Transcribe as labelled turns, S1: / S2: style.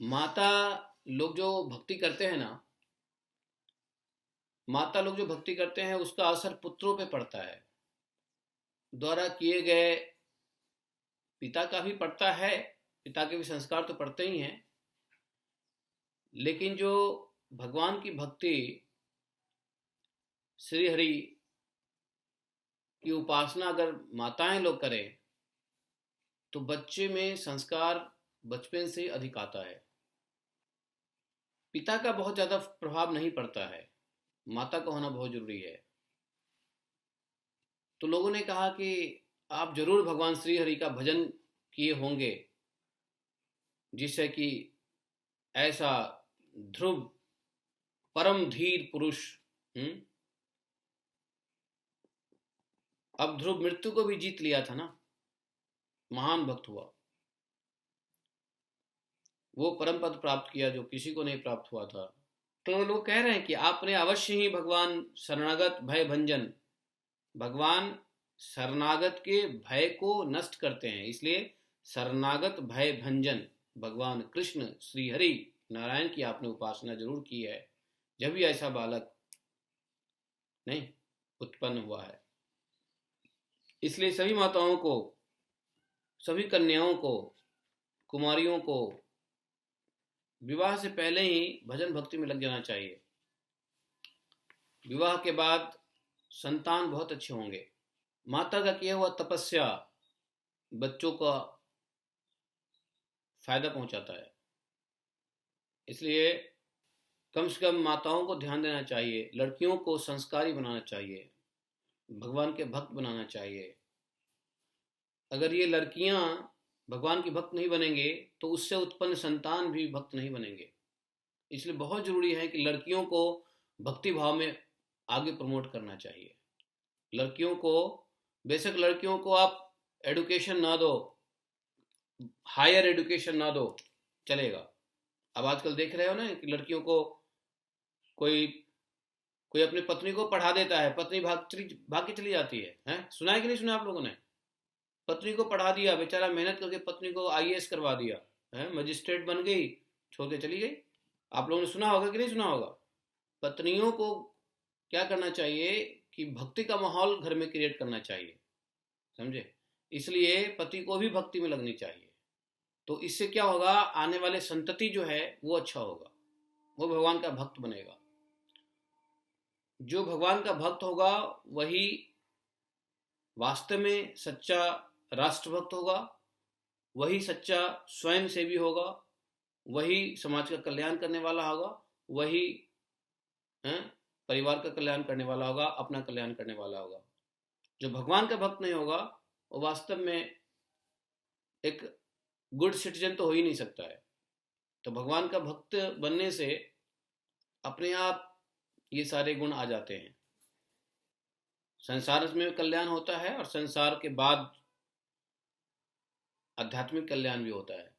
S1: माता लोग जो भक्ति करते हैं ना, माता लोग जो भक्ति करते हैं उसका असर पुत्रों पे पड़ता है। द्वारा किए गए पिता का भी पड़ता है, पिता के भी संस्कार तो पड़ते ही हैं, लेकिन जो भगवान की भक्ति, श्री हरि की उपासना अगर माताएं लोग करें तो बच्चे में संस्कार बचपन से अधिक आता है। पिता का बहुत ज़्यादा प्रभाव नहीं पड़ता है, माता का होना बहुत जरूरी है। तो लोगों ने कहा कि आप जरूर भगवान श्री हरि का भजन किए होंगे, जिससे कि ऐसा ध्रुव परम धीर पुरुष, अब ध्रुव मृत्यु को भी जीत लिया था ना, महान भक्त हुआ, वो परम पद प्राप्त किया जो किसी को नहीं प्राप्त हुआ था। तो लोग कह रहे हैं कि आपने अवश्य ही भगवान शरणागत भय भंजन, भगवान शरणागत के भय को नष्ट करते हैं, इसलिए शरणागत भय भंजन भगवान कृष्ण श्री हरि नारायण की आपने उपासना जरूर की है, जब भी ऐसा बालक नहीं उत्पन्न हुआ है। इसलिए सभी माताओं को, सभी कन्याओं को, कुमारियों को विवाह से पहले ही भजन भक्ति में लग जाना चाहिए। विवाह के बाद संतान बहुत अच्छे होंगे। माता का किया हुआ तपस्या बच्चों का फायदा पहुंचाता है, इसलिए कम से कम माताओं को ध्यान देना चाहिए, लड़कियों को संस्कारी बनाना चाहिए, भगवान के भक्त बनाना चाहिए। अगर ये लड़कियां भगवान की भक्त नहीं बनेंगे तो उससे उत्पन्न संतान भी भक्त नहीं बनेंगे। इसलिए बहुत जरूरी है कि लड़कियों को भक्ति भाव में आगे प्रमोट करना चाहिए। लड़कियों को, बेशक लड़कियों को आप एडुकेशन ना दो, हायर एडुकेशन ना दो, चलेगा। अब आजकल देख रहे हो ना कि लड़कियों को कोई कोई अपनी पत्नी को पढ़ा देता है, पत्नी भाग के चली जाती है? सुना है कि नहीं सुना आप लोगों ने? पत्नी को पढ़ा दिया, बेचारा मेहनत करके पत्नी को आईएएस करवा दिया है, मजिस्ट्रेट बन गई, छोड़ के चली गई। आप लोगों ने सुना होगा कि नहीं सुना होगा? पत्नियों को क्या करना चाहिए कि भक्ति का माहौल घर में क्रिएट करना चाहिए, समझे? इसलिए पति को भी भक्ति में लगनी चाहिए। तो इससे क्या होगा, आने वाले संतति जो है वो अच्छा होगा, वो भगवान का भक्त बनेगा। जो भगवान का भक्त होगा वही वास्तव में सच्चा राष्ट्रभक्त होगा, वही सच्चा स्वयं सेवी होगा, वही समाज का कल्याण करने वाला होगा, वही परिवार का कल्याण करने वाला होगा, अपना कल्याण करने वाला होगा। जो भगवान का भक्त नहीं होगा वो वास्तव में एक गुड सिटीजन तो हो ही नहीं सकता है। तो भगवान का भक्त बनने से अपने आप ये सारे गुण आ जाते हैं, संसार में कल्याण होता है और संसार के बाद आध्यात्मिक कल्याण भी होता है।